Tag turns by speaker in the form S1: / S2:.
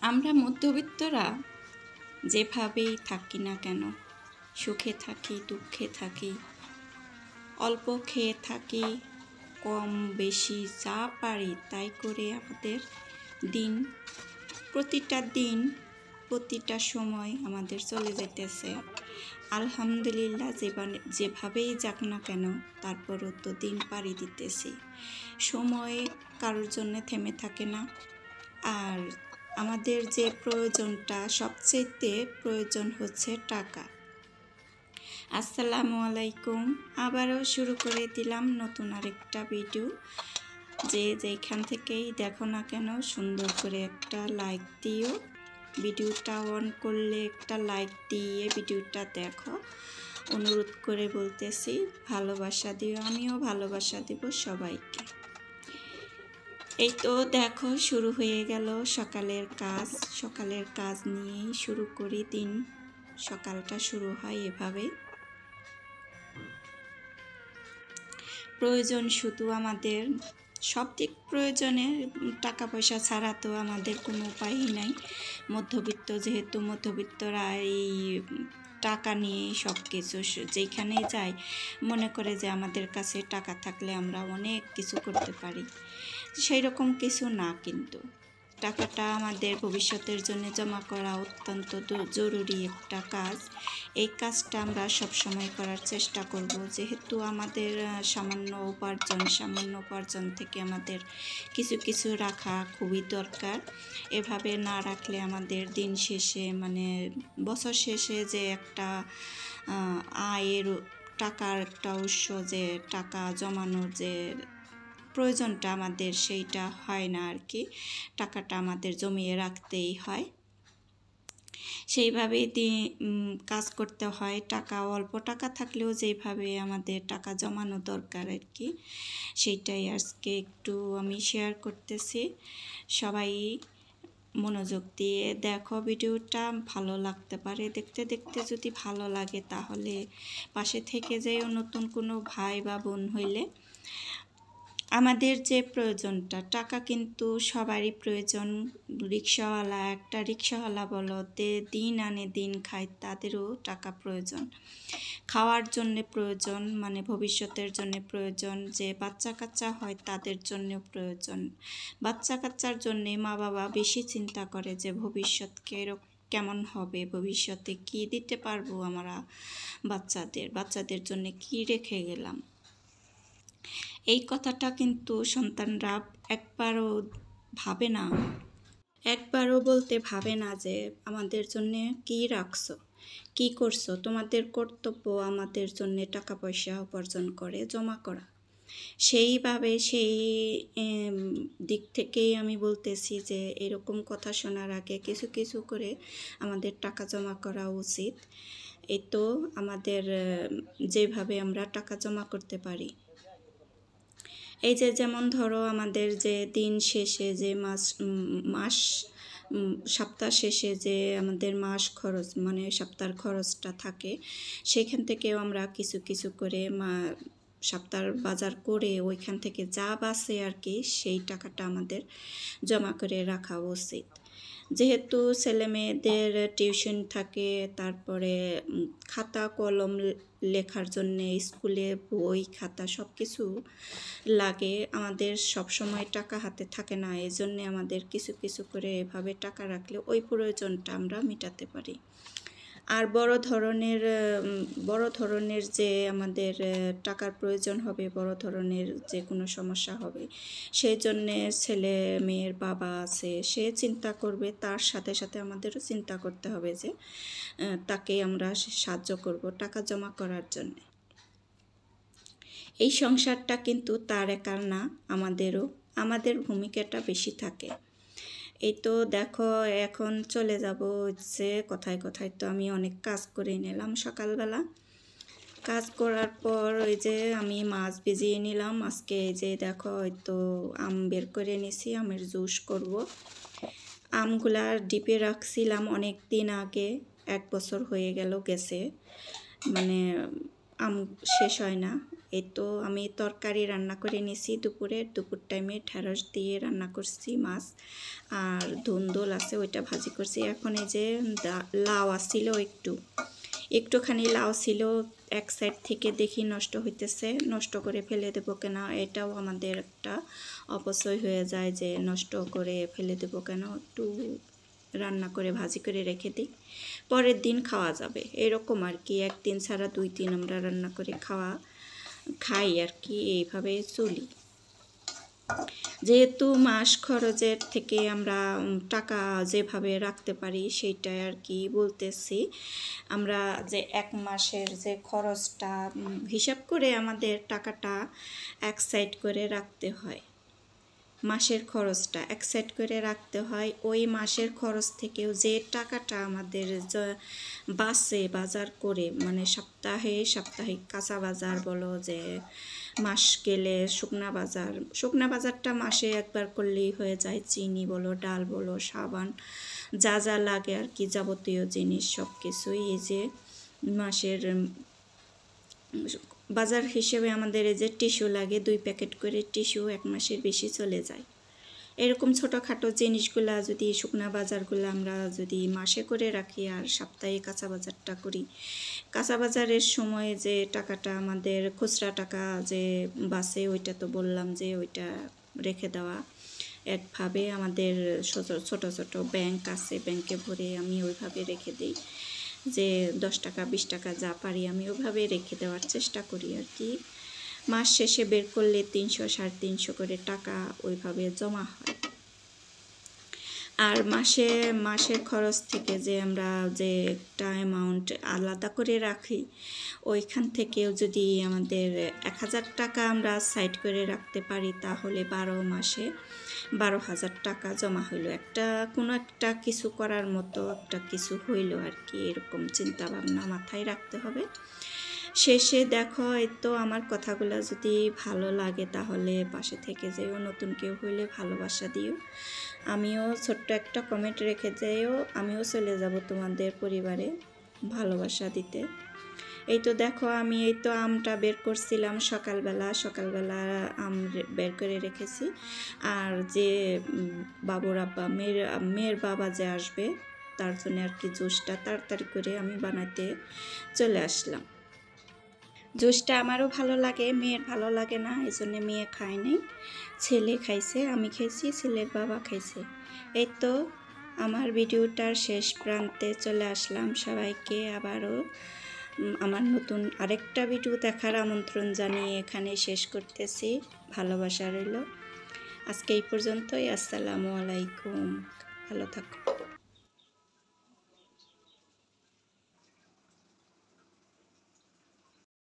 S1: আমরা মধ্যবিত্তরা যেভাবেই থাকি না কেন, সুখে থাকি দুঃখে থাকি, অল্প খেয়ে থাকি, কম বেশি যা পারি তাই করে আমাদের দিন প্রতিটা সময় আমাদের চলে যেতেছে। আলহামদুলিল্লাহ, যেভাবেই যাক না কেন তারপরও তো দিন পাড়ি দিতেছি। সময় কারোর জন্য থেমে থাকে না। আর আমাদের যে প্রয়োজনটা, সবচেয়ে প্রয়োজন হচ্ছে টাকা। আসসালামু আলাইকুম, আবারও শুরু করে দিলাম নতুন আরেকটা ভিডিও। যেখান থেকেই দেখো না কেন সুন্দর করে একটা লাইক দিও। ভিডিওটা অন করলে একটা লাইক দিয়ে ভিডিওটা দেখো, অনুরোধ করে বলতেছি। ভালোবাসা দিও, আমিও ভালোবাসা দেব সবাইকে। এই তো দেখো শুরু হয়ে গেল সকালের কাজ নিয়েই শুরু করি দিন। সকালটা শুরু হয় এভাবে। প্রয়োজন শুধু আমাদের সব দিক প্রয়োজনে, টাকা পয়সা ছাড়া তো আমাদের কোনো উপায়ই নাই। যেহেতু মধ্যবিত্তরা এই টাকা নিয়ে সব কিছু, যেখানে যাই মনে করে যে আমাদের কাছে টাকা থাকলে আমরা অনেক কিছু করতে পারি। সেই রকম কিছু না, কিন্তু টাকাটা আমাদের ভবিষ্যতের জন্য জমা করা অত্যন্ত জরুরি একটা কাজ। এই কাজটা আমরা সবসময় করার চেষ্টা করব, যেহেতু আমাদের সামান্য উপার্জন থেকে আমাদের কিছু রাখা খুবই দরকার। এভাবে না রাখলে আমাদের দিন শেষে, মানে বছর শেষে যে একটা আয়ের টাকার একটা উৎস, যে টাকা জমানোর যে প্রয়োজনটা আমাদের, সেইটা হয় না আর কি। টাকাটা আমাদের জমিয়ে রাখতেই হয়, সেইভাবেই কাজ করতে হয়। অল্প টাকা থাকলেও যেভাবে আমাদের টাকা জমানো দরকার আর কি, সেইটাই আজকে একটু আমি শেয়ার করতেছি। সবাই মনোযোগ দিয়ে দেখো ভিডিওটা, ভালো লাগতে পারে। দেখতে দেখতে যদি ভালো লাগে তাহলে পাশে থেকে যেও। নতুন কোনো ভাই বা বোন হইলে আমাদের যে প্রয়োজনটা, টাকা কিন্তু সবারই প্রয়োজন। একটা রিক্সাওয়ালা বলো, দিন আনে দিন খায়, তাদেরও টাকা প্রয়োজন। খাওয়ার জন্যে প্রয়োজন, মানে ভবিষ্যতের জন্য প্রয়োজন। যে বাচ্চা কাচ্চা হয় তাদের জন্যও প্রয়োজন। বাচ্চা কাচ্চার জন্যে মা বাবা বেশি চিন্তা করে যে ভবিষ্যৎকে কেমন হবে, ভবিষ্যতে কি দিতে পারবো আমরা বাচ্চাদের জন্য কি রেখে গেলাম। এই কথাটা কিন্তু সন্তানরা একবারও বলতে ভাবে না যে আমাদের জন্য কি রাখছো, কি করছো। তোমাদের কর্তব্য আমাদের জন্য টাকা পয়সা উপার্জন করে জমা করা। সেই দিক থেকেই আমি বলতেছি যে এরকম কথা শোনার আগে কিছু করে আমাদের টাকা জমা করা উচিত। এই তো আমাদের যেভাবে আমরা টাকা জমা করতে পারি, এই যেমন ধরো আমাদের যে দিন শেষে যে সপ্তাহ শেষে যে আমাদের মাস খরচ, মানে সপ্তাহের খরচটা থাকে, সেখান থেকেও আমরা কিছু করে সপ্তাহ বাজার করে ওইখান থেকে যা বাঁচে আর কি, সেই টাকাটা আমাদের জমা করে রাখা উচিত। যেহেতু ছেলে মেয়েদের টিউশন থাকে, তারপরে খাতা কলম লেখার জন্যে স্কুলে বই খাতা সব কিছু লাগে, আমাদের সব সময় টাকা হাতে থাকে না। এই জন্যে আমাদের কিছু করে এভাবে টাকা রাখলে ওই প্রয়োজনটা আমরা মেটাতে পারি। আর বড় ধরনের যে আমাদের টাকার প্রয়োজন হবে, বড় ধরনের যে কোনো সমস্যা হবে, সেই জন্যে ছেলে মেয়ের বাবা আছে, সে চিন্তা করবে। তার সাথে সাথে আমাদেরও চিন্তা করতে হবে যে তাকে আমরা সাহায্য করব টাকা জমা করার জন্যে। এই সংসারটা কিন্তু তার একার না, আমাদের ভূমিকাটা বেশি থাকে। এই তো দেখো এখন চলে যাব হচ্ছে কথায় তো আমি অনেক কাজ করে নিলাম। সকালবেলা কাজ করার পর ওই যে আমি মাছ ভিজিয়ে নিলাম আজকে। এই যে দেখো হয়তো আম বের করে নিছি, আমের জুস করব। আমগুলা ডিপে রাখছিলাম অনেক দিন আগে, 1 বছর হয়ে গেছে, মানে আম শেষ হয় না। এই তো আমি তরকারি রান্না করে নিয়েছি দুপুর টাইমে ঢেঁড়স দিয়ে রান্না করছি মাছ, আর ধুন্দুল আছে ওইটা ভাজি করছি। এখন এই যে লাউ আসছিল, একটুখানি লাউ ছিল, এক সাইড থেকে দেখি নষ্ট হইতেছে, নষ্ট করে ফেলে দেবো কেন, এটাও আমাদের একটা অপচয় হয়ে যায় যে নষ্ট করে ফেলে দেবো কেন, একটু রান্না করে ভাজি করে রেখে দিই, পরের দিন খাওয়া যাবে, এরকম আর কি। একদিন ছাড়া 2 দিন আমরা রান্না করে খাই আর কি, এইভাবে চলি। যেহেতু মাস খরচের থেকে আমরা টাকা যেভাবে রাখতে পারি সেইটাই আর কি বলতেছি। আমরা যে 1 মাসের যে খরচটা হিসাব করে আমাদের টাকাটা এক সাইড করে রাখতে হয়, মাসের খরচটা এক সাইড করে রাখতে হয়। ওই মাসের খরচ থেকেও যে টাকাটা আমাদের বাসে বাজার করে, মানে সাপ্তাহিক কাঁচা বাজার বলো, যে মাস গেলে শুকনা বাজারটা মাসে একবার করলেই হয়ে যায়, চিনি বলো, ডাল বলো, সাবান, যা যা লাগে আর কি, যাবতীয় জিনিস সব কিছুই। এই যে মাসের বাজার হিসেবে আমাদের এই যে টিস্যু লাগে, 2 প্যাকেট করে টিস্যু 1 মাসের বেশি চলে যায়। এরকম ছোটোখাটো জিনিসগুলা যদি, শুকনা বাজারগুলো আমরা যদি মাসে করে রাখি আর সপ্তাহে কাঁচা বাজারটা করি, কাঁচা বাজারের সময় যে টাকাটা আমাদের খুচরা টাকা যে বাসে, ওইটা তো বললাম যে ওইটা রেখে দেওয়া একভাবে। আমাদের ছোট ছোট ব্যাংক আছে, ব্যাংকে ভরে আমি ওইভাবে রেখে দিই, যে 10 টাকা 20 টাকা যা পারি আমি ওইভাবে রেখে দেওয়ার চেষ্টা করি আর কি। মাস শেষে বের করলে 300 350 করে টাকা ওইভাবে জমা হয়। আর মাসের খরচ থেকে যে আমরা যে একটা অ্যামাউন্ট আলাদা করে রাখি, ওইখান থেকেও যদি আমাদের 1000 টাকা আমরা সাইড করে রাখতে পারি, তাহলে 12 মাসে 12,000 টাকা জমা হইল, কোনো একটা কিছু করার মতো একটা কিছু হইল আর কি। এরকম চিন্তা ভাবনা মাথায় রাখতে হবে। শেষে দেখো, এই তো আমার কথাগুলো যদি ভালো লাগে তাহলে পাশে থেকে যেও, নতুন কেউ হইলে ভালোবাসা দিও, আমিও ছোট্ট একটা কমেন্ট রেখে যাইও, আমিও চলে যাব তোমাদের পরিবারে ভালোবাসা দিতে। এই তো দেখো, আমি এই তো আমটা বের করছিলাম সকালবেলা আম বের করে রেখেছি। আর যে বাবুর আব্বা, মেয়ের বাবা যে আসবে, তার জন্য আর কি জুসটা তাড়াতাড়ি করে আমি বানাতে চলে আসলাম। জুসটা আমারও ভালো লাগে, মেয়ের ভালো লাগে না, এই জন্য মেয়ে খায় নাই, ছেলে খাইছে, আমি খাইছি, ছেলের বাবা খাইছে। এই তো আমার ভিডিওটার শেষ প্রান্তে চলে আসলাম। সবাইকে আবারও আমার নতুন আরেকটা ভিডিও দেখার আমন্ত্রণ জানিয়ে এখানে শেষ করতেছি। ভালোবাসা রইল। আজকে এই পর্যন্তই। আসসালামু আলাইকুম। ভালো থাকো।